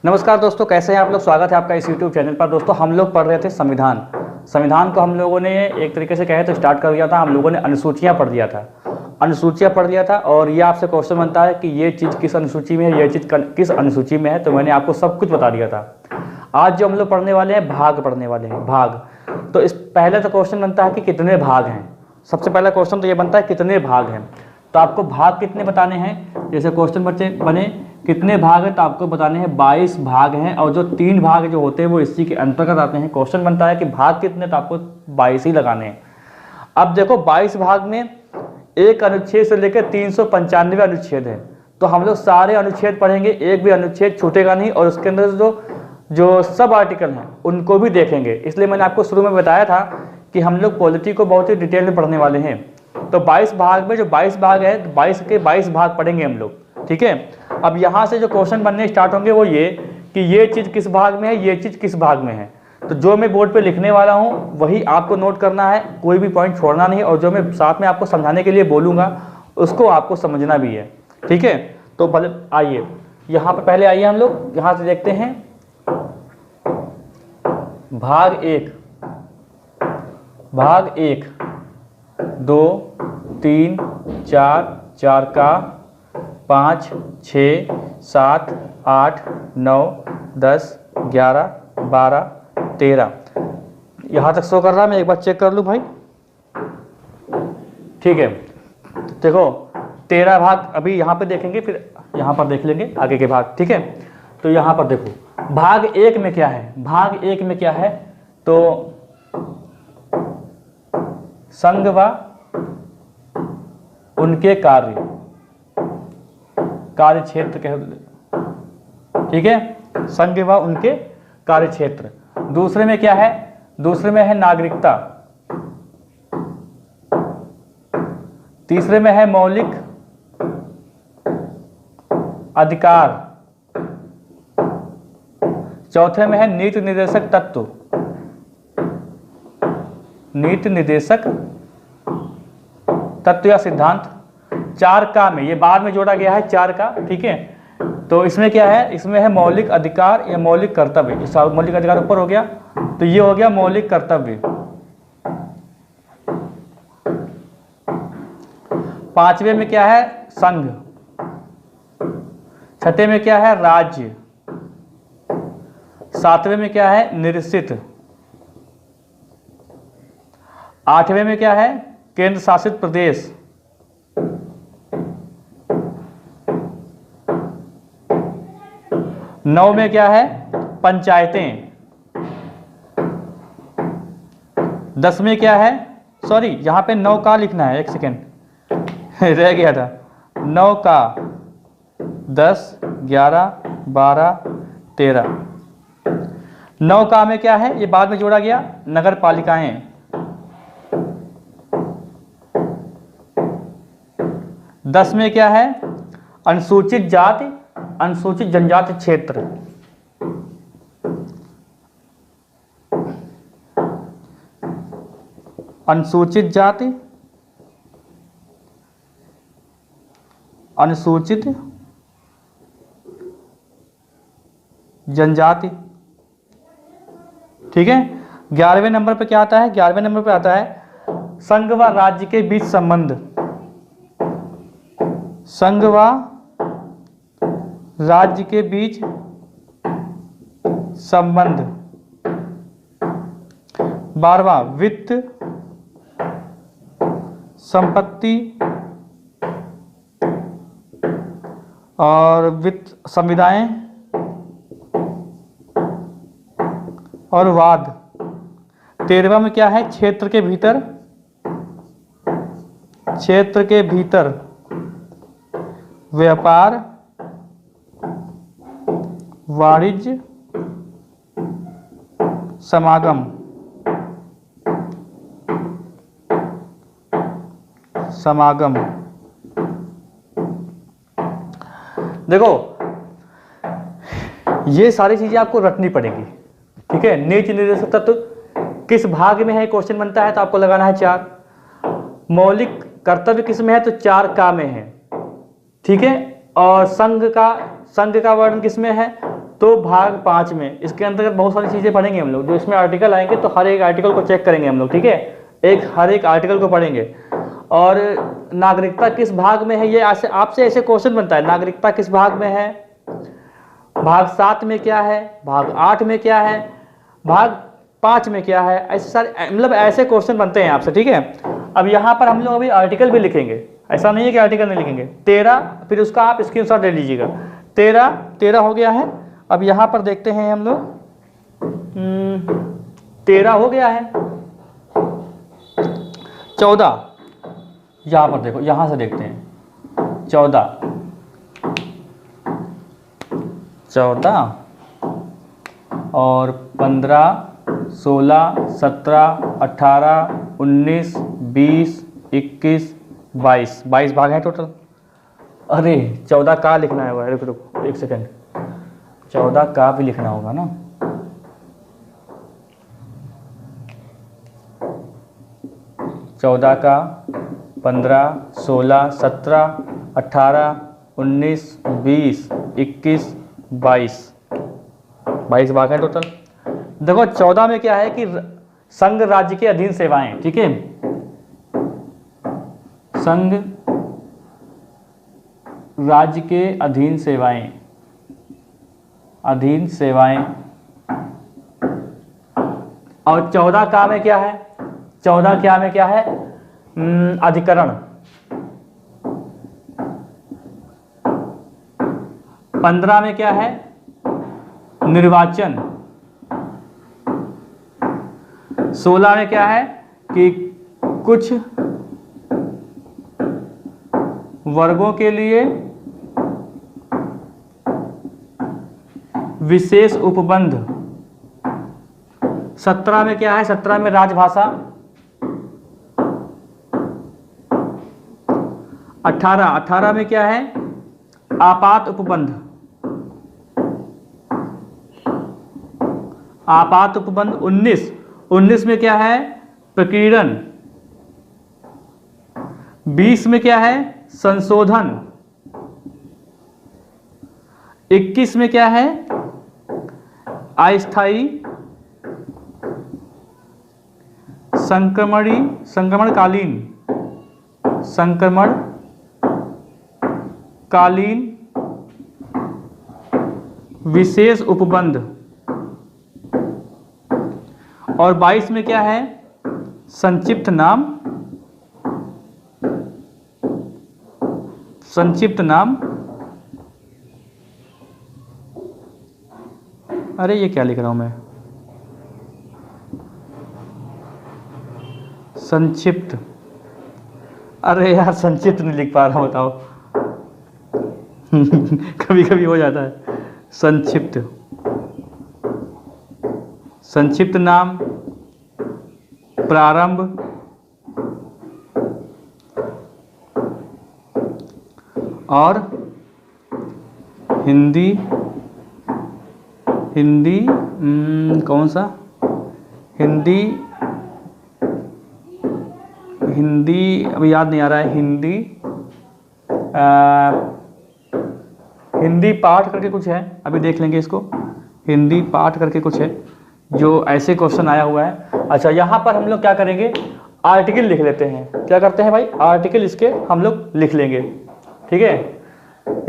नमस्कार दोस्तों, कैसे हैं आप लोग। स्वागत है आपका इस YouTube चैनल पर। दोस्तों हम लोग पढ़ रहे थे संविधान को हम लोगों ने एक तरीके से कहे तो स्टार्ट कर दिया था। हम लोगों ने अनुसूचियाँ पढ़ लिया था और ये आपसे क्वेश्चन बनता है कि ये चीज़ किस अनुसूची में है, ये चीज़ किस अनुसूची में है। तो मैंने आपको सब कुछ बता दिया था। आज जो हम लोग पढ़ने वाले हैं भाग। तो इस पहले तो क्वेश्चन बनता है कि कितने भाग हैं। सबसे पहला क्वेश्चन तो ये बनता है कितने भाग हैं। तो आपको भाग कितने बताने हैं। जैसे क्वेश्चन बने कितने भाग हैं तो आपको बताने हैं 22 भाग हैं, और जो 3 भाग जो होते हैं वो इसी के अंतर्गत आते हैं। क्वेश्चन बनता है कि भाग कितने, तो आपको 22 ही लगाने हैं। अब देखो 22 भाग में एक अनुच्छेद से लेकर 395 अनुच्छेद है। तो हम लोग सारे अनुच्छेद पढ़ेंगे, एक भी अनुच्छेद छूटेगा नहीं, और उसके अंदर जो सब आर्टिकल हैं उनको भी देखेंगे। इसलिए मैंने आपको शुरू में बताया था कि हम लोग पॉलिटी को बहुत ही डिटेल में पढ़ने वाले हैं। तो 22 भाग में जो 22 भाग है, 22 के 22 भाग पढ़ेंगे हम लोग, ठीक है। अब यहाँ से जो क्वेश्चन बनने स्टार्ट होंगे वो ये कि ये चीज़ किस भाग में है, ये चीज़ किस भाग में है। तो जो मैं बोर्ड पे लिखने वाला हूँ वही आपको नोट करना है, कोई भी पॉइंट छोड़ना नहीं, और जो मैं साथ में आपको समझाने के लिए बोलूँगा उसको आपको समझना भी है, ठीक है। तो भले आइए यहाँ पर पहले आइए हम लोग यहाँ से देखते हैं भाग एक 2 3 4 4 का 5 6 7 8 9 10 11 12 13 यहाँ तक शो कर रहा है। मैं एक बार चेक कर लूँ भाई, ठीक है। देखो 13 भाग अभी यहाँ पे देखेंगे, फिर यहाँ पर देख लेंगे आगे के भाग, ठीक है। तो यहाँ पर देखो भाग एक में क्या है, तो संघ व उनके कार्य क्षेत्र कह, ठीक है, संघ व उनके कार्य क्षेत्र। दूसरे में क्या है, दूसरे में है नागरिकता। तीसरे में है मौलिक अधिकार। चौथे में है नीति निर्देशक तत्व, या सिद्धांत। 4 का में ये बाद में जोड़ा गया है 4 का, ठीक है। तो इसमें क्या है, इसमें है मौलिक अधिकार या मौलिक कर्तव्य। इस मौलिक अधिकार ऊपर हो गया, तो ये हो गया मौलिक कर्तव्य। 5वें में क्या है, संघ। 6ठे में क्या है, राज्य। 7वें में क्या है, निश्चित। 8वें में क्या है, केंद्र शासित प्रदेश। 9 में क्या है, पंचायतें। 10 में क्या है, सॉरी यहाँ पे 9 का लिखना है, एक सेकेंड रह गया था। 9 का 10 11 12 13। 9 का में क्या है, ये बाद में जोड़ा गया, नगर पालिकाएं। 10 में क्या है, अनुसूचित जाति अनुसूचित जनजाति क्षेत्र। 'अनुसूचित जाति अनुसूचित जनजाति, ठीक है। 11वें नंबर पे क्या आता है, 11वें नंबर पे आता है संघ व राज्य के बीच संबंध। संघ व राज्य के बीच संबंध। 12वां वित्त संपत्ति और वित्त संविदाएं और वाद। 13वां में क्या है, क्षेत्र के भीतर व्यापार वाणिज्य समागम। देखो ये सारी चीजें आपको रटनी पड़ेगी, ठीक है। नीति निर्देशक तत्व किस भाग में है, क्वेश्चन बनता है तो आपको लगाना है 4। मौलिक कर्तव्य किस में है, तो 4 का में है, ठीक है। और संघ का वर्णन किस में है, तो भाग 5 में इसके अंतर्गत बहुत सारी चीज़ें पढ़ेंगे हम लोग। जो इसमें आर्टिकल आएंगे तो हर एक आर्टिकल को चेक करेंगे हम लोग, ठीक है, हर एक आर्टिकल को पढ़ेंगे। और नागरिकता किस भाग में है, ये आपसे ऐसे क्वेश्चन बनता है, नागरिकता किस भाग में है, भाग 7 में क्या है, भाग 8 में क्या है, भाग 5 में क्या है, ऐसे सारे मतलब ऐसे क्वेश्चन बनते हैं आपसे, ठीक है। अब यहाँ पर हम लोग अभी आर्टिकल भी लिखेंगे, ऐसा नहीं है कि आर्टिकल नहीं लिखेंगे। 13, फिर उसका आप स्क्रीनशॉट ले लीजिएगा। 13 हो गया है। अब यहाँ पर देखते हैं हम लोग, 13 हो गया है। 14, यहाँ पर देखो, यहाँ से देखते हैं। 14 और 15, 16, 17, 18, 19, 20, 21, 22 भाग हैं टोटल। अरे 14 का लिखना है, रुको रुको एक सेकेंड, 14 का भी लिखना होगा ना। चौदह का 15, 16, 17, 18, 19, 20, 21, 22 भाग हैं टोटल। देखो 14 में क्या है कि संघ राज्य के अधीन सेवाएं, ठीक है, संघ राज्य के अधीन सेवाएं, और 14 का में क्या है, 14 क्या में क्या है, अधिकरण। 15 में क्या है, निर्वाचन। 16 में क्या है कि कुछ वर्गों के लिए विशेष उपबंध। 17 में क्या है, 17 में राजभाषा। 18 में क्या है, आपात उपबंध। आपात उपबंध। 19 में क्या है, प्रकीर्णन। 20 में क्या है, संशोधन। 21 में क्या है, अस्थायी संक्रमणकालीन विशेष उपबंध। और 22 में क्या है, संक्षिप्त नाम। अरे ये क्या लिख रहा हूं मैं, संक्षिप्त। अरे यार संक्षिप्त नहीं लिख पा रहा हूं, बताओ। कभी कभी हो जाता है। संक्षिप्त नाम, प्रारंभ, और हिंदी कौन सा, हिंदी अभी याद नहीं आ रहा है। हिंदी पाठ करके कुछ है, अभी देख लेंगे इसको। हिंदी पाठ करके कुछ है, जो ऐसे क्वेश्चन आया हुआ है। अच्छा यहाँ पर हम लोग क्या करेंगे, आर्टिकल लिख लेते हैं। क्या करते हैं भाई, आर्टिकल इसके हम लोग लिख लेंगे, ठीक है।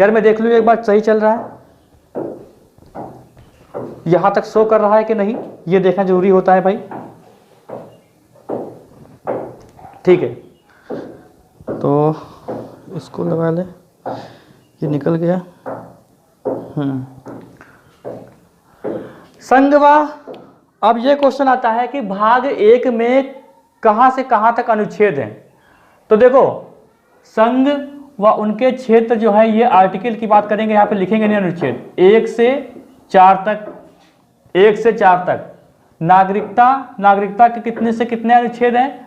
यार मैं देख लूँ एक बार सही चल रहा है, यहाँ तक शो कर रहा है कि नहीं, ये देखना जरूरी होता है भाई, ठीक है। तो इसको लगा ले, ये निकल गया। संघवा। अब ये क्वेश्चन आता है कि भाग 1 में कहाँ से कहाँ तक अनुच्छेद हैं। तो देखो संघ व उनके क्षेत्र जो है, ये आर्टिकल की बात करेंगे, यहाँ पे लिखेंगे नहीं अनुच्छेद। 1 से 4 तक। नागरिकता के कितने से कितने अनुच्छेद हैं,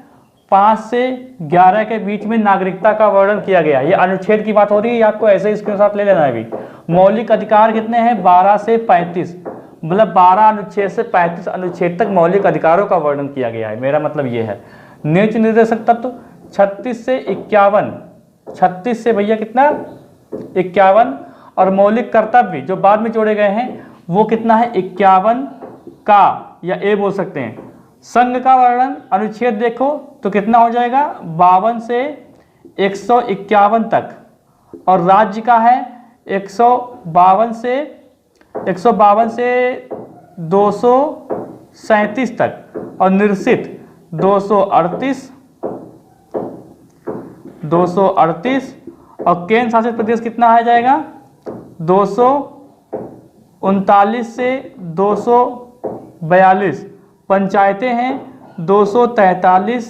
5 से 11 के बीच में नागरिकता का वर्णन किया गया। ये अनुच्छेद की बात हो रही है, आपको ऐसे ही स्क्रीनशॉट ले लेना है अभी। मौलिक अधिकार कितने हैं, 12 से 35, मतलब 12 अनुच्छेद से 35 अनुच्छेद तक मौलिक अधिकारों का वर्णन किया गया है। मेरा मतलब ये है। नीति निर्देशक तत्व 36 से 51, 36 से भैया कितना, 51। और मौलिक कर्तव्य जो बाद में जोड़े गए हैं, वो कितना है 51 का, या ए बोल सकते हैं। संघ का वर्णन अनुच्छेद देखो तो कितना हो जाएगा 52 से 151 तक, और राज्य का है 152 से 237 तक, और निरसित 238 और केंद्र शासित प्रदेश कितना आ जाएगा 239 से 242। पंचायतें हैं 243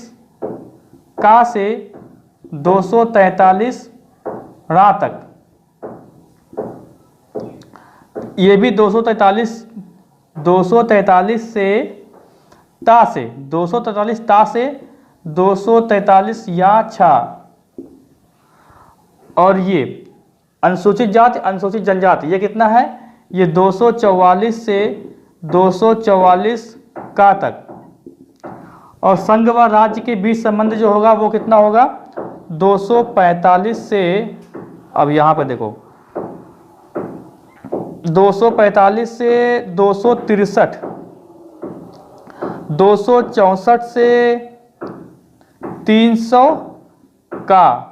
का से 243 रा तक। ये भी 243 से ता से 243 ता से 243 या छा। और ये अनुसूचित जाति अनुसूचित जनजाति ये कितना है, ये 244 से 244 का तक। और संघ व राज्य के बीच संबंध जो होगा वो कितना होगा 245 से, अब यहाँ पर देखो 245 से 263, 264 से 300 का।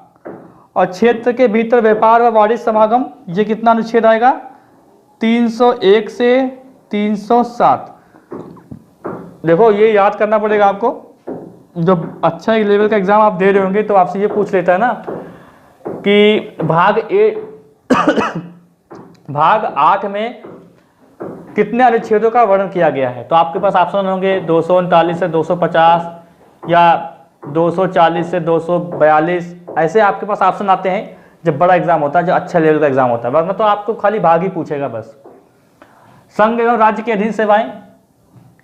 और क्षेत्र के भीतर व्यापार व वाणिज्य समागम ये कितना अनुच्छेद आएगा 301 से 307। देखो ये याद करना पड़ेगा आपको, जब अच्छा एक लेवल का एग्जाम आप दे रहे होंगे तो आपसे ये पूछ लेता है ना कि भाग 8 में कितने अनुच्छेदों का वर्णन किया गया है। तो आपके पास ऑप्शन होंगे 239 से 250 या 240 से 242, ऐसे आपके पास ऑप्शन आते हैं जब बड़ा एग्जाम होता है, जो अच्छा लेवल का एग्जाम होता है। वरना तो आपको खाली भाग ही पूछेगा बस। संघ एवं राज्य के अधीन सेवाएं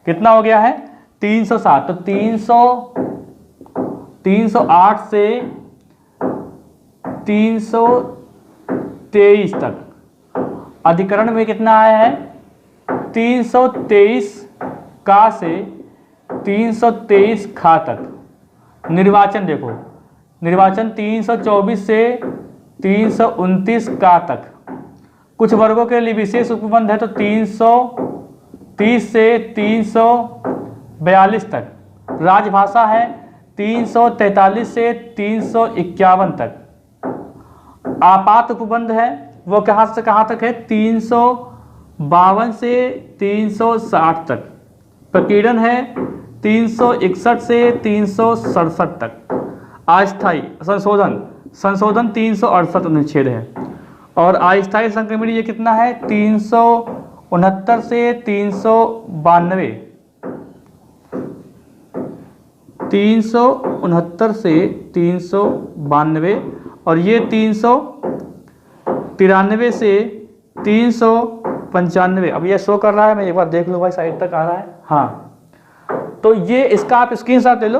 कितना हो गया है 307, तो 308 से 323 तक। अधिकरण में कितना आया है 323 का से 323 खा तक। निर्वाचन देखो, निर्वाचन 324 से 329 का तक। कुछ वर्गों के लिए विशेष उपबंध है तो 330 से 342 तक। राजभाषा है 343 से 351 तक। आपात उपबंध है वो कहाँ से कहाँ तक है 352 से 360 तक। प्रकीर्णन है 361 से 367 तक। अस्थायी संशोधन 368 अनुच्छेद है। और अस्थायी संक्रमण ये कितना है 369 से 392, 369 से 392, और ये 393 से 395। अब ये शो कर रहा है, मैं एक बार देख लूँ भाई साइड तक आ रहा है। हाँ, तो ये इसका आप स्क्रीनशॉट ले लो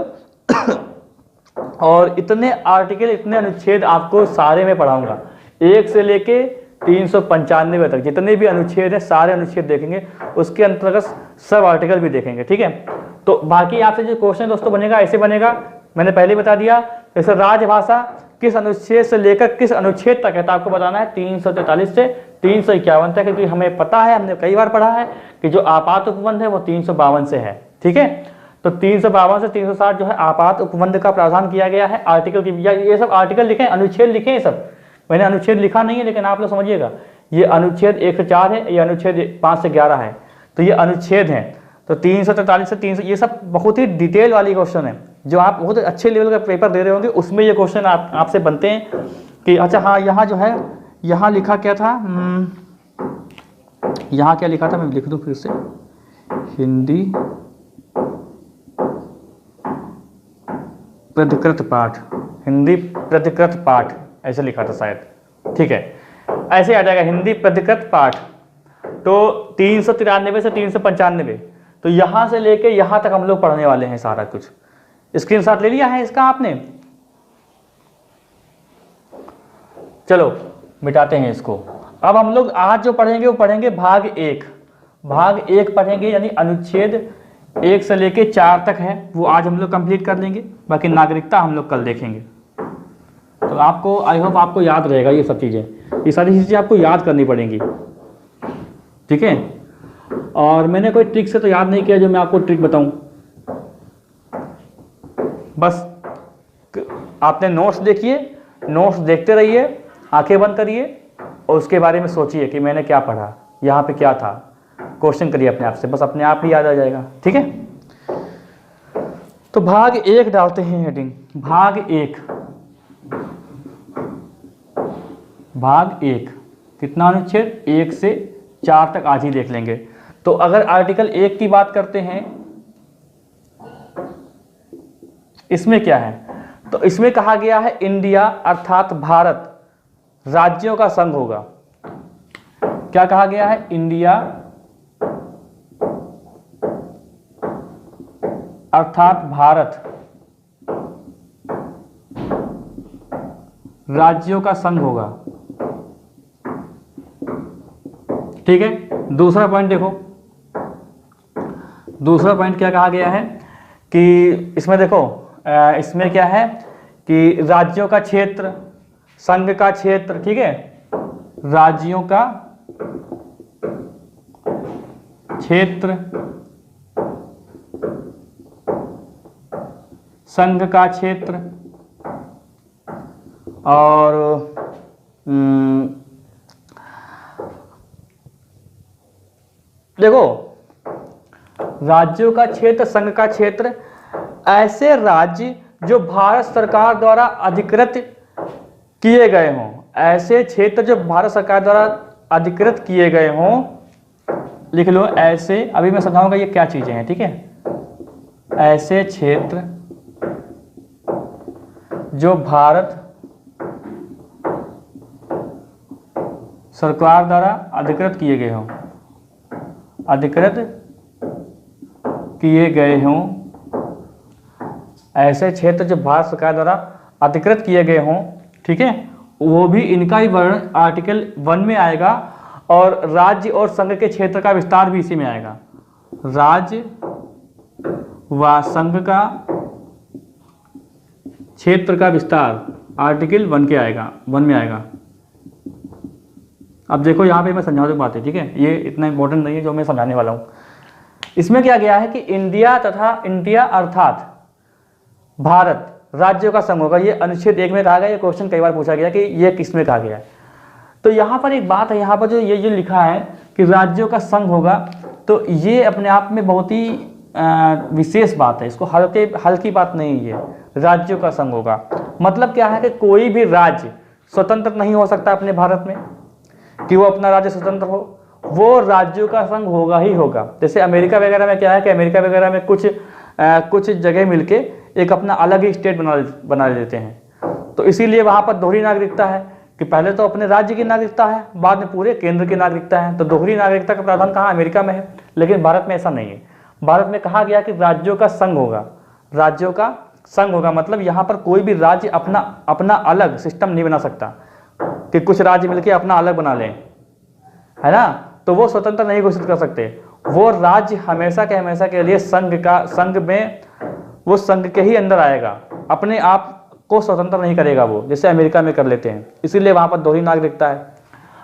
और इतने आर्टिकल इतने अनुच्छेद आपको सारे में पढ़ाऊंगा, 1 से लेके 395 तक जितने भी अनुच्छेद हैं सारे अनुच्छेद देखेंगे, उसके अंतर्गत सब आर्टिकल भी देखेंगे। ठीक है, तो बाकी आपसे जो क्वेश्चन दोस्तों बनेगा ऐसे बनेगा, मैंने पहले बता दिया। जैसे राजभाषा किस अनुच्छेद से लेकर किस अनुच्छेद तक है, तो आपको बताना है 343 से 351 तक, क्योंकि हमें पता है, हमने कई बार पढ़ा है कि जो आपात उपबंध है वो 352 से है। ठीक है, तो 352 से 360 जो है आपात उपबंध का प्रावधान किया गया है। आर्टिकल की ये सब आर्टिकल लिखे, अनुच्छेद लिखे, ये सब मैंने अनुच्छेद लिखा नहीं है, लेकिन आप लोग समझिएगा ये अनुच्छेद 1 से 4 है, ये अनुच्छेद 5 से 11 है, तो ये अनुच्छेद हैं। तो 343 से 300 ये सब बहुत ही डिटेल वाली क्वेश्चन है, जो आप बहुत अच्छे लेवल का पेपर दे रहे होंगे उसमें ये क्वेश्चन आपसे बनते हैं कि अच्छा हाँ यहाँ जो है यहाँ लिखा क्या था, यहाँ क्या लिखा था, मैं लिख दूँ फिर से, हिंदी प्रतिकृत पाठ, हिंदी प्रतिकृत पाठ ऐसे लिखा था शायद। ठीक है, ऐसे आ जाएगा हिंदी प्रतिकृत पाठ। तो 393 से 395, तो यहाँ से लेके यहाँ तक हम लोग पढ़ने वाले हैं सारा कुछ। स्क्रीनशॉट ले लिया है इसका आपने? चलो मिटाते हैं इसको। अब हम लोग आज जो पढ़ेंगे वो पढ़ेंगे भाग 1। भाग 1 पढ़ेंगे, यानी अनुच्छेद 1 से लेके 4 तक है, वो आज हम लोग कंप्लीट कर लेंगे। बाकी नागरिकता हम लोग कल देखेंगे। तो आपको आई होप आपको याद रहेगा ये सब चीज़ें, ये सारी चीज़ें आपको याद करनी पड़ेंगी। ठीक है, और मैंने कोई ट्रिक से तो याद नहीं किया जो मैं आपको ट्रिक बताऊं। बस आपने नोट्स देखिए, नोट्स देखते रहिए, आंखें बंद करिए और उसके बारे में सोचिए कि मैंने क्या पढ़ा, यहाँ पे क्या था, क्वेश्चन करिए अपने आप से, बस अपने आप ही याद आ जाएगा। ठीक है, तो भाग 1 डालते हैं हेडिंग, भाग 1, भाग 1 कितना अनुच्छेद 1 से 4 तक आज ही देख लेंगे। तो अगर आर्टिकल 1 की बात करते हैं, इसमें क्या है, तो इसमें कहा गया है इंडिया अर्थात भारत राज्यों का संघ होगा। क्या कहा गया है, इंडिया अर्थात भारत राज्यों का संघ होगा। ठीक है, दूसरा पॉइंट देखो, दूसरा पॉइंट क्या कहा गया है कि इसमें देखो, इसमें क्या है कि राज्यों का क्षेत्र, संघ का क्षेत्र, ठीक है, राज्यों का क्षेत्र, संघ का क्षेत्र और देखो राज्यों का क्षेत्र, संघ का क्षेत्र, ऐसे राज्य जो भारत सरकार द्वारा अधिकृत किए गए हों, ऐसे क्षेत्र जो भारत सरकार द्वारा अधिकृत किए गए हों, लिख लो ऐसे, अभी मैं समझाऊंगा ये क्या चीजें हैं। ठीक है, ऐसे क्षेत्र जो भारत सरकार द्वारा अधिकृत किए गए हों, अधिकृत किए गए हों, ऐसे क्षेत्र जो भारत सरकार द्वारा अधिकृत किए गए हों, ठीक है, वो भी इनका ही वर्णन आर्टिकल 1 में आएगा और राज्य और संघ के क्षेत्र का विस्तार भी इसी में आएगा। राज्य व संघ का क्षेत्र का विस्तार आर्टिकल 1 के आएगा, 1 में आएगा। अब देखो यहाँ पे मैं समझा दूँ बातें, ठीक है, ये इतना इंपॉर्टेंट नहीं है जो मैं समझाने वाला हूँ। इसमें क्या गया है कि इंडिया तथा इंडिया अर्थात भारत राज्यों का संघ होगा। ये अनुच्छेद 1 में कहा गया, ये क्वेश्चन कई बार पूछा गया कि ये किस में कहा गया है। तो यहाँ पर एक बात है, यहाँ पर जो ये जो लिखा है कि राज्यों का संघ होगा, तो ये अपने आप में बहुत ही विशेष बात है, इसको हल्की बात नहीं है। राज्यों का संघ होगा मतलब क्या है कि कोई भी राज्य स्वतंत्र नहीं हो सकता अपने भारत में कि वो अपना राज्य स्वतंत्र हो, वो राज्यों का संघ होगा ही होगा। जैसे अमेरिका वगैरह में क्या है कि अमेरिका वगैरह में कुछ जगह मिलके एक अपना अलग ही स्टेट बना लेते हैं। तो इसीलिए वहाँ पर दोहरी नागरिकता है कि पहले तो अपने राज्य की नागरिकता है, बाद में पूरे केंद्र की नागरिकता है। तो दोहरी नागरिकता का प्रावधान कहाँ, अमेरिका में है, लेकिन भारत में ऐसा नहीं है। भारत में कहा गया कि राज्यों का संघ होगा, राज्यों का संघ होगा मतलब यहाँ पर कोई भी राज्य अपना अलग सिस्टम नहीं बना सकता कि कुछ राज्य मिलकर अपना अलग बना लें, है ना, तो वो स्वतंत्र नहीं घोषित कर सकते। वो राज्य हमेशा के लिए संघ में वो संघ के ही अंदर आएगा, अपने आप को स्वतंत्र नहीं करेगा वो, जैसे अमेरिका में कर लेते हैं। इसीलिए वहाँ पर दोहरी नागरिकता है।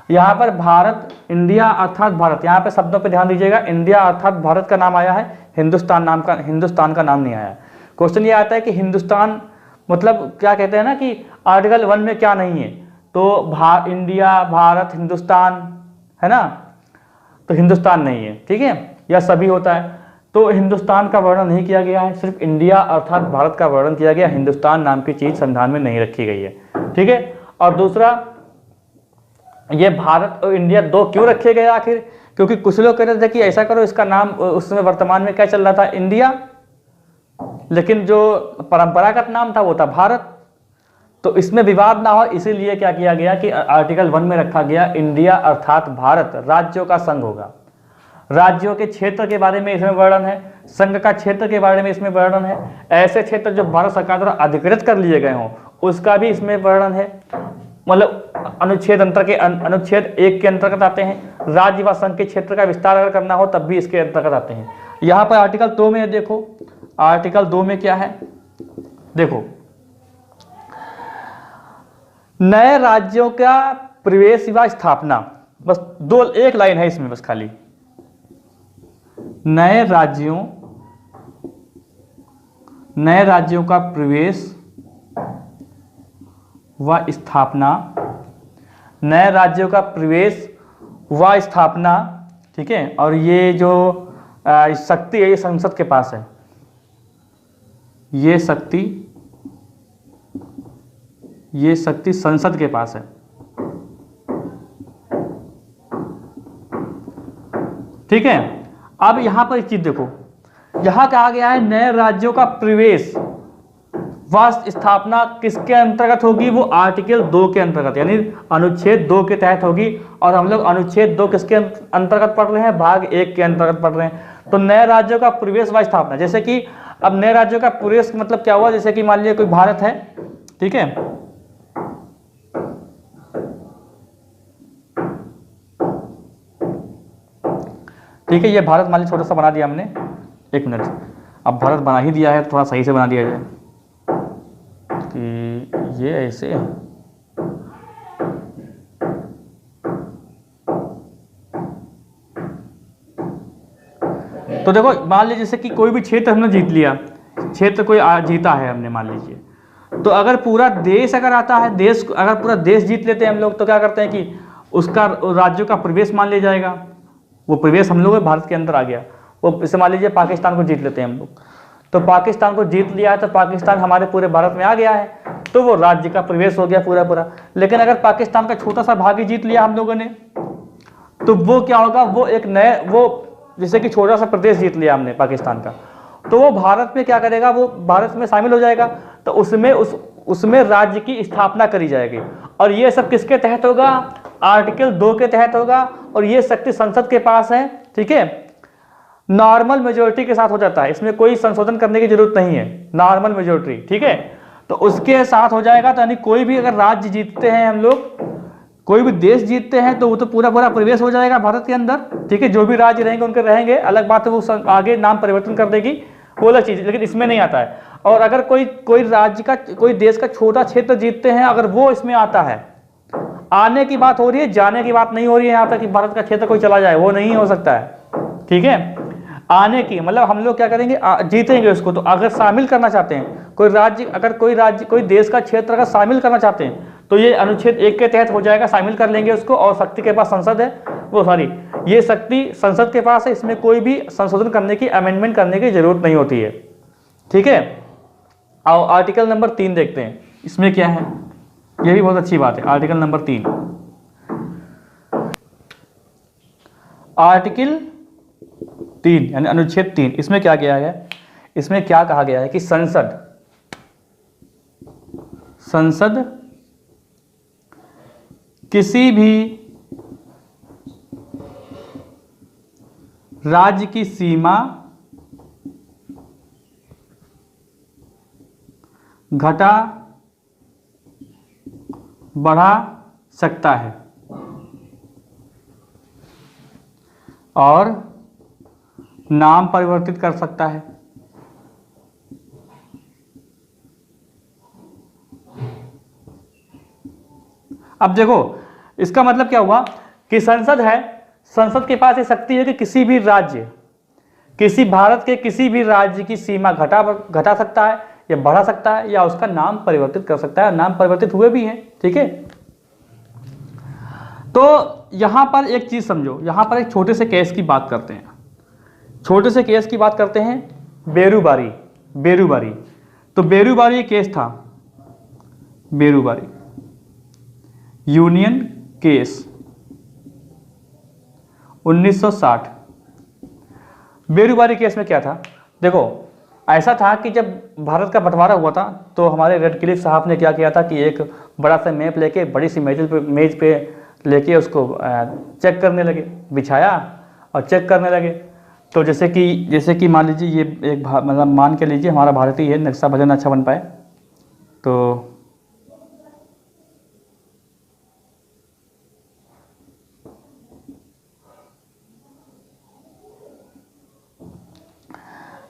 यहाँ पर भारत, इंडिया अर्थात भारत, यहाँ पे शब्दों पे ध्यान दीजिएगा। इंडिया अर्थात भारत का नाम आया है, हिंदुस्तान का नाम नहीं आया। क्वेश्चन ये आता है कि हिंदुस्तान मतलब क्या कहते हैं ना कि आर्टिकल 1 में क्या नहीं है, तो इंडिया, भारत, हिंदुस्तान, है ना, तो हिंदुस्तान नहीं है, ठीक है, या सभी होता है। तो हिंदुस्तान का वर्णन नहीं किया गया है, सिर्फ इंडिया अर्थात भारत का वर्णन किया गया। हिंदुस्तान नाम की चीज संविधान में नहीं रखी गई है, ठीक है। और दूसरा, ये भारत और इंडिया दो क्यों रखे गए आखिर, क्योंकि कुछ लोग कह रहे थे कि ऐसा करो, इसका नाम उस समय वर्तमान में क्या चल रहा था, इंडिया, लेकिन जो परंपरागत नाम था वो था भारत। तो इसमें विवाद ना हो इसीलिए क्या किया गया कि आर्टिकल 1 में रखा गया इंडिया अर्थात भारत राज्यों का संघ होगा। राज्यों के क्षेत्र के बारे में इसमें वर्णन है, संघ का क्षेत्र के बारे में इसमें वर्णन है। ऐसे क्षेत्र जो भारत सरकार द्वारा अधिकृत कर लिए गए हों उसका भी इसमें वर्णन है, मतलब अनुच्छेद 1 के अंतर्गत आते हैं। राज्य व संघ के क्षेत्र का विस्तार अगर करना हो तब भी इसके अंतर्गत आते हैं। यहाँ पर आर्टिकल 2 में देखो, आर्टिकल 2 में क्या है, देखो, नए राज्यों का प्रवेश व स्थापना, बस एक लाइन है इसमें, बस खाली नए राज्यों का प्रवेश व स्थापना, नए राज्यों का प्रवेश व स्थापना, ठीक है। और ये जो शक्ति है ये संसद के पास है, ये शक्ति संसद के पास है। ठीक है। अब यहां पर एक चीज देखो, यहां कहा गया है नए राज्यों का प्रवेश व स्थापना किसके अंतर्गत होगी, वो आर्टिकल 2 के अंतर्गत, यानी अनुच्छेद 2 के तहत होगी। और हम लोग अनुच्छेद 2 किसके अंतर्गत पढ़ रहे हैं, भाग 1 के अंतर्गत पढ़ रहे हैं। तो नए राज्यों का प्रवेश व स्थापना, जैसे कि अब नए राज्यों का प्रवेश मतलब क्या हुआ, जैसे कि मान लीजिए कोई भारत है, ठीक है, ठीक है, ये भारत मान लीजिए छोटा सा बना दिया हमने, 1 मिनट, अब भारत बना ही दिया है तो थोड़ा सही से बना दिया जाए कि ये ऐसे, तो देखो मान लीजिए जैसे कि कोई भी क्षेत्र हमने जीत लिया, क्षेत्र कोई जीता है हमने मान लीजिए, तो अगर पूरा देश अगर आता है, देश अगर पूरा देश जीत लेते हैं हम लोग, तो क्या करते हैं कि उसका राज्यों का प्रवेश मान लिया जाएगा, वो प्रवेश हम लोग भारत के अंदर आ गया। वो जैसे मान लीजिए पाकिस्तान को जीत लेते हैं हम लोग, तो पाकिस्तान को जीत लिया है तो पाकिस्तान हमारे पूरे भारत में आ गया है, तो वो राज्य का प्रवेश हो गया पूरा पूरा। लेकिन अगर पाकिस्तान का छोटा सा भाग ही जीत लिया हम लोगों ने, तो वो क्या होगा, वो एक नए, वो जैसे कि छोटा सा प्रदेश जीत लिया हमने पाकिस्तान का, तो वो भारत में क्या करेगा, वो भारत में शामिल हो जाएगा, तो उसमें राज्य की स्थापना करी जाएगी। और ये सब किसके तहत होगा, आर्टिकल 2 के तहत होगा। और ये शक्ति संसद के पास है, ठीक है, नॉर्मल मेजोरिटी के साथ हो जाता है, इसमें कोई संशोधन करने की जरूरत नहीं है, नॉर्मल मेजोरिटी, ठीक है। तो उसके साथ हो जाएगा, तो यानी कोई भी अगर राज्य जीतते हैं हम लोग, कोई भी देश जीतते हैं, तो वो तो पूरा पूरा प्रवेश हो जाएगा भारत के अंदर, ठीक है। जो भी राज्य रहेंगे उनके रहेंगे, अलग बात है वो आगे नाम परिवर्तन कर देगी, वो अलग चीज, लेकिन इसमें नहीं आता है। और अगर कोई राज्य का, कोई देश का छोटा क्षेत्र जीतते हैं, अगर वो इसमें आता है, आने की बात हो रही है, जाने की बात नहीं हो रही है यहाँ तक कि भारत का क्षेत्र कोई चला जाए, वो नहीं हो सकता है, ठीक है। आने की मतलब हम लोग क्या करेंगे, जीतेंगे उसको। तो अगर शामिल करना चाहते हैं कोई राज्य, अगर कोई देश का क्षेत्र अगर शामिल करना चाहते हैं, तो ये अनुच्छेद 1 के तहत हो जाएगा, शामिल कर लेंगे उसको। और शक्ति के पास संसद है, वो सॉरी ये शक्ति संसद के पास है, इसमें कोई भी संशोधन करने की, अमेंडमेंट करने की जरूरत नहीं होती है, ठीक है। आओ आर्टिकल नंबर 3 देखते हैं, इसमें क्या है, ये भी बहुत अच्छी बात है। आर्टिकल नंबर 3, आर्टिकल 3 यानी अनुच्छेद 3, इसमें क्या किया गया है, इसमें क्या कहा गया है कि संसद किसी भी राज्य की सीमा घटा बढ़ा सकता है और नाम परिवर्तित कर सकता है। अब देखो इसका मतलब क्या हुआ कि संसद है, संसद के पास ये शक्ति है कि किसी भी राज्य, किसी भारत के किसी भी राज्य की सीमा घटा सकता है या बढ़ा सकता है या उसका नाम परिवर्तित कर सकता है। नाम परिवर्तित हुए भी हैं, ठीक है। तो यहां पर एक चीज समझो, यहां पर एक छोटे से केस की बात करते हैं, छोटे से केस की बात करते हैं, बेरूबारी। तो बेरूबारी केस था, Berubari union case 1960। Berubari case में क्या था, देखो ऐसा था कि जब भारत का बंटवारा हुआ था, तो हमारे रेडक्लिफ साहब ने क्या किया था कि एक बड़ा सा मैप लेके, बड़ी सी मेज पे लेके उसको चेक करने लगे, बिछाया और चेक करने लगे। तो जैसे कि मान लीजिए ये एक मतलब मान के लीजिए हमारा भारत ही है, नक्शा भजन अच्छा बन पाए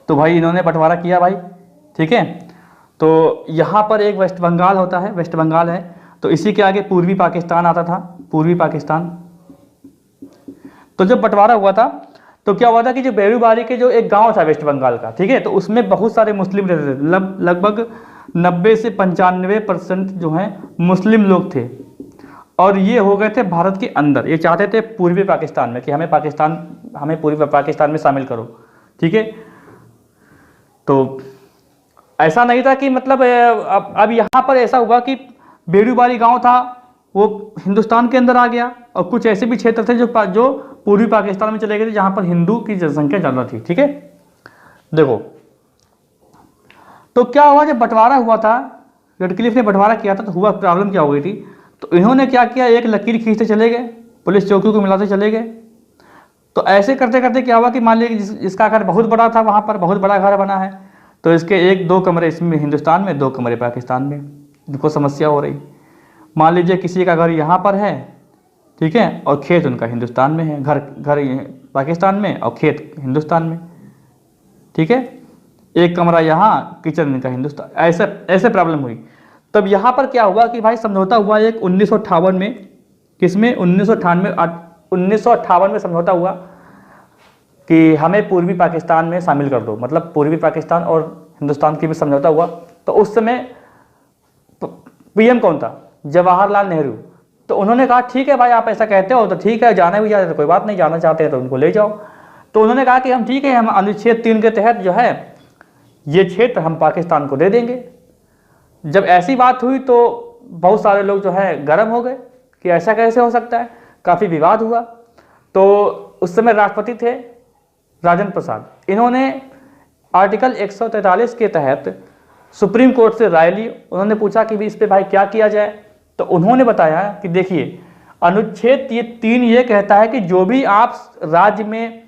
तो भाई इन्होंने बंटवारा किया भाई, ठीक है। तो यहाँ पर एक वेस्ट बंगाल होता है, वेस्ट बंगाल है, तो इसी के आगे पूर्वी पाकिस्तान आता था, पूर्वी पाकिस्तान। तो जब बंटवारा हुआ था तो क्या हुआ था कि जो बेरुबारी के जो एक गांव था वेस्ट बंगाल का, ठीक है, तो उसमें बहुत सारे मुस्लिम रहते थे, लगभग 90 से 95% जो हैं मुस्लिम लोग थे। और ये हो गए थे भारत के अंदर, ये चाहते थे पूर्वी पाकिस्तान में कि हमें पूर्वी पाकिस्तान में शामिल करो, ठीक है। तो ऐसा नहीं था कि मतलब अब यहाँ पर ऐसा हुआ कि बेरुबारी गांव था वो हिंदुस्तान के अंदर आ गया, और कुछ ऐसे भी क्षेत्र थे जो पूर्वी पाकिस्तान में चले गए थे जहाँ पर हिंदू की जनसंख्या ज़्यादा थी, ठीक है। देखो तो क्या हुआ, जब बंटवारा हुआ था, रेडक्लिफ ने बंटवारा किया था, तो हुआ प्रॉब्लम क्या हो गई थी, तो इन्होंने क्या किया, एक लकीर खींचते चले गए, पुलिस चौकी को मिलाते चले गए। तो ऐसे करते करते क्या हुआ कि मान लीजिए जिसका घर बहुत बड़ा था, वहाँ पर बहुत बड़ा घर बना है, तो इसके 1-2 कमरे इसमें हिंदुस्तान में, 2 कमरे पाकिस्तान में, इनको समस्या हो रही। मान लीजिए किसी का घर यहाँ पर है, ठीक है, और खेत उनका हिंदुस्तान में है, घर पाकिस्तान में और खेत हिंदुस्तान में, ठीक है, एक कमरा यहाँ, किचन इनका हिंदुस्तान, ऐसे प्रॉब्लम हुई। तब यहाँ पर क्या हुआ कि भाई समझौता हुआ एक 1958 में, किसमें, 1958 में समझौता हुआ कि हमें पूर्वी पाकिस्तान में शामिल कर दो, मतलब पूर्वी पाकिस्तान और हिंदुस्तान की भी समझौता हुआ। तो उस समय पीएम कौन था, जवाहरलाल नेहरू। तो उन्होंने कहा ठीक है भाई, आप ऐसा कहते हो तो ठीक है, जाना भी जाते तो कोई बात नहीं, जाना चाहते हैं तो उनको ले जाओ। तो उन्होंने कहा कि हम ठीक है, हम अनुच्छेद 3 के तहत जो है ये क्षेत्र हम पाकिस्तान को दे देंगे। जब ऐसी बात हुई तो बहुत सारे लोग जो है गर्म हो गए कि ऐसा कैसे हो सकता है, काफ़ी विवाद हुआ। तो उस समय राष्ट्रपति थे राजेंद्र प्रसाद, इन्होंने आर्टिकल 143 के तहत सुप्रीम कोर्ट से राय ली। उन्होंने पूछा कि भी इस पे भाई क्या किया जाए, तो उन्होंने बताया कि देखिए अनुच्छेद 3 ये कहता है कि जो भी आप राज्य में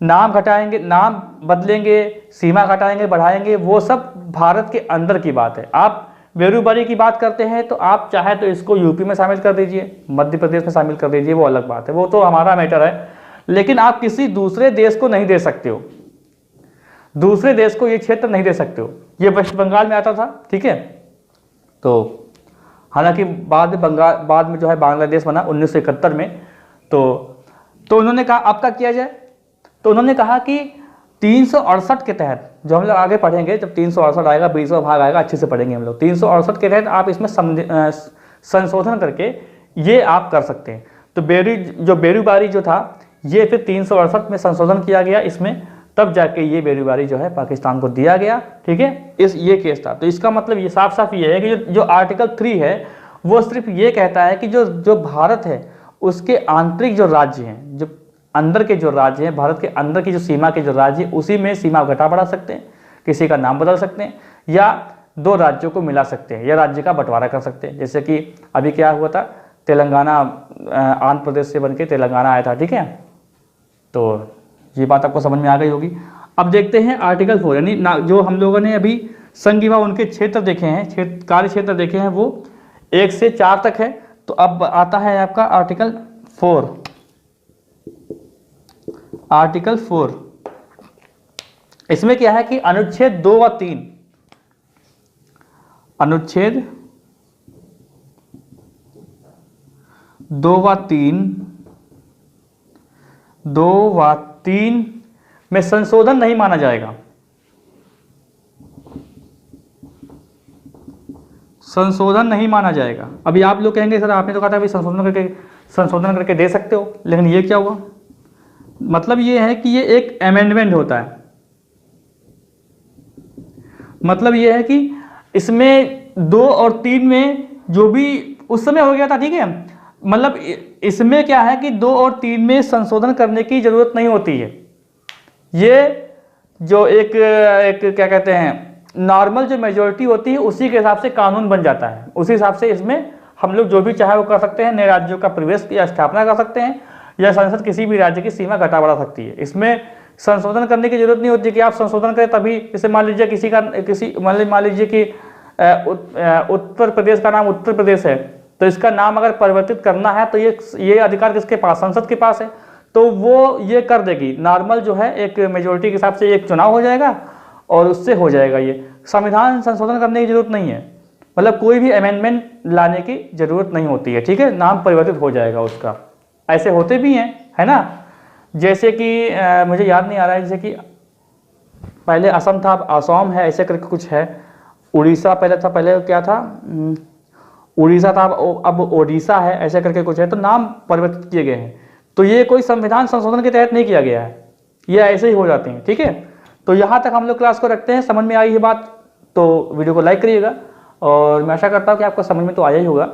नाम घटाएंगे, नाम बदलेंगे, सीमा घटाएंगे, बढ़ाएंगे, वो सब भारत के अंदर की बात है। आप बेरुबारी की बात करते हैं तो आप चाहे तो इसको यूपी में शामिल कर दीजिए, मध्य प्रदेश में शामिल कर दीजिए, वो अलग बात है, वो तो हमारा मैटर है, लेकिन आप किसी दूसरे देश को नहीं दे सकते हो, दूसरे देश को ये क्षेत्र नहीं दे सकते हो। ये वेस्ट बंगाल में आता था, ठीक है। तो हालांकि बाद में जो है बांग्लादेश बना 1971 में। तो उन्होंने कहा अब क्या किया जाए, तो उन्होंने कहा कि 368 के तहत, जो हम लोग आगे पढ़ेंगे, जब 368 आएगा, 20वां भाग आएगा, अच्छे से पढ़ेंगे हम लोग, 368 के तहत आप इसमें संशोधन करके ये आप कर सकते हैं। तो बेरुबारी जो था ये फिर 368 में संशोधन किया गया इसमें, तब जाके ये बेरुबारी जो है पाकिस्तान को दिया गया, ठीक है। ये केस था। तो इसका मतलब ये साफ साफ ये है कि जो आर्टिकल 3 है वो सिर्फ ये कहता है कि जो भारत है उसके आंतरिक जो राज्य हैं, जो अंदर के जो राज्य हैं, भारत के अंदर की जो सीमा के जो राज्य है, उसी में सीमा घटा बढ़ा सकते हैं, किसी का नाम बदल सकते हैं, या 2 राज्यों को मिला सकते हैं, या राज्य का बंटवारा कर सकते हैं। जैसे कि अभी क्या हुआ था, तेलंगाना आंध्र प्रदेश से बनके तेलंगाना आया था, ठीक है। तो ये बात आपको समझ में आ गई होगी। अब देखते हैं आर्टिकल 4, यानी जो हम लोगों ने अभी संघ व उनके क्षेत्र देखे हैं, कार्य क्षेत्र देखे हैं, वो 1 से 4 तक है। तो अब आता है आपका आर्टिकल 4। आर्टिकल 4 इसमें क्या है कि अनुच्छेद 2 व 3, अनुच्छेद 2 व 3 में संशोधन नहीं माना जाएगा, संशोधन नहीं माना जाएगा। अभी आप लोग कहेंगे सर आपने तो कहा था भाई संशोधन करके दे सकते हो, लेकिन ये क्या हुआ, मतलब ये है कि ये एक अमेंडमेंट होता है। मतलब ये है कि इसमें 2 और 3 में जो भी उस समय हो गया था, ठीक है, मतलब इसमें क्या है कि 2 और 3 में संशोधन करने की जरूरत नहीं होती है। ये जो एक क्या कहते हैं, नॉर्मल जो मेजॉरिटी होती है उसी के हिसाब से कानून बन जाता है, उसी हिसाब से इसमें हम लोग जो भी चाहे वो कर सकते हैं, नए राज्यों का प्रवेश या स्थापना कर सकते हैं, या संसद किसी भी राज्य की सीमा घटा बढ़ा सकती है। इसमें संशोधन करने की जरूरत नहीं होती कि आप संशोधन करें तभी। जैसे मान लीजिए मान लीजिए कि उत्तर प्रदेश का नाम उत्तर प्रदेश है, तो इसका नाम अगर परिवर्तित करना है तो ये अधिकार किसके पास, संसद के पास है, तो वो ये कर देगी। नॉर्मल जो है एक मेजोरिटी के हिसाब से एक चुनाव हो जाएगा और उससे हो जाएगा। ये संविधान संशोधन करने की जरूरत नहीं है, मतलब कोई भी अमेंडमेंट लाने की जरूरत नहीं होती है, ठीक है, नाम परिवर्तित हो जाएगा उसका। ऐसे होते भी हैं, है ना। जैसे कि मुझे याद नहीं आ रहा है, जैसे कि पहले असम था, अब असम है, ऐसे करके कुछ है। उड़ीसा पहले था, पहले क्या था, उड़ीसा था, अब ओडिशा है, ऐसे करके कुछ है। तो नाम परिवर्तित किए गए हैं। तो ये कोई संविधान संशोधन के तहत नहीं किया गया है, ये ऐसे ही हो जाते हैं। ठीक है, तो यहाँ तक हम लोग क्लास को रखते हैं। समझ में आई ये बात तो वीडियो को लाइक करिएगा, और मैं आशा करता हूँ कि आपको समझ में तो आया ही होगा।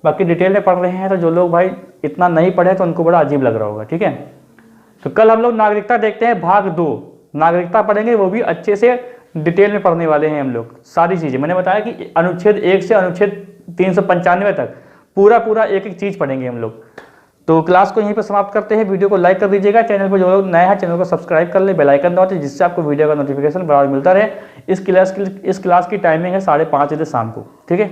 बाकी डिटेल में पढ़ रहे हैं तो जो लोग भाई इतना नहीं पढ़े तो उनको बड़ा अजीब लग रहा होगा। ठीक है, तो कल हम लोग नागरिकता देखते हैं भाग 2, नागरिकता पढ़ेंगे, वो भी अच्छे से डिटेल में पढ़ने वाले हैं हम लोग। सारी चीज़ें मैंने बताया कि अनुच्छेद 1 से अनुच्छेद 395 तक पूरा एक एक चीज़ पढ़ेंगे हम लोग। तो क्लास को यहीं पर समाप्त करते हैं। वीडियो को लाइक कर दीजिएगा, चैनल पर जो लोग नए हैं चैनल को सब्सक्राइब कर ले, बेल आइकन दबाते जिससे आपको वीडियो का नोटिफिकेशन बराबर मिलता रहे। इस क्लास की टाइमिंग है 5:30 बजे शाम को। ठीक है।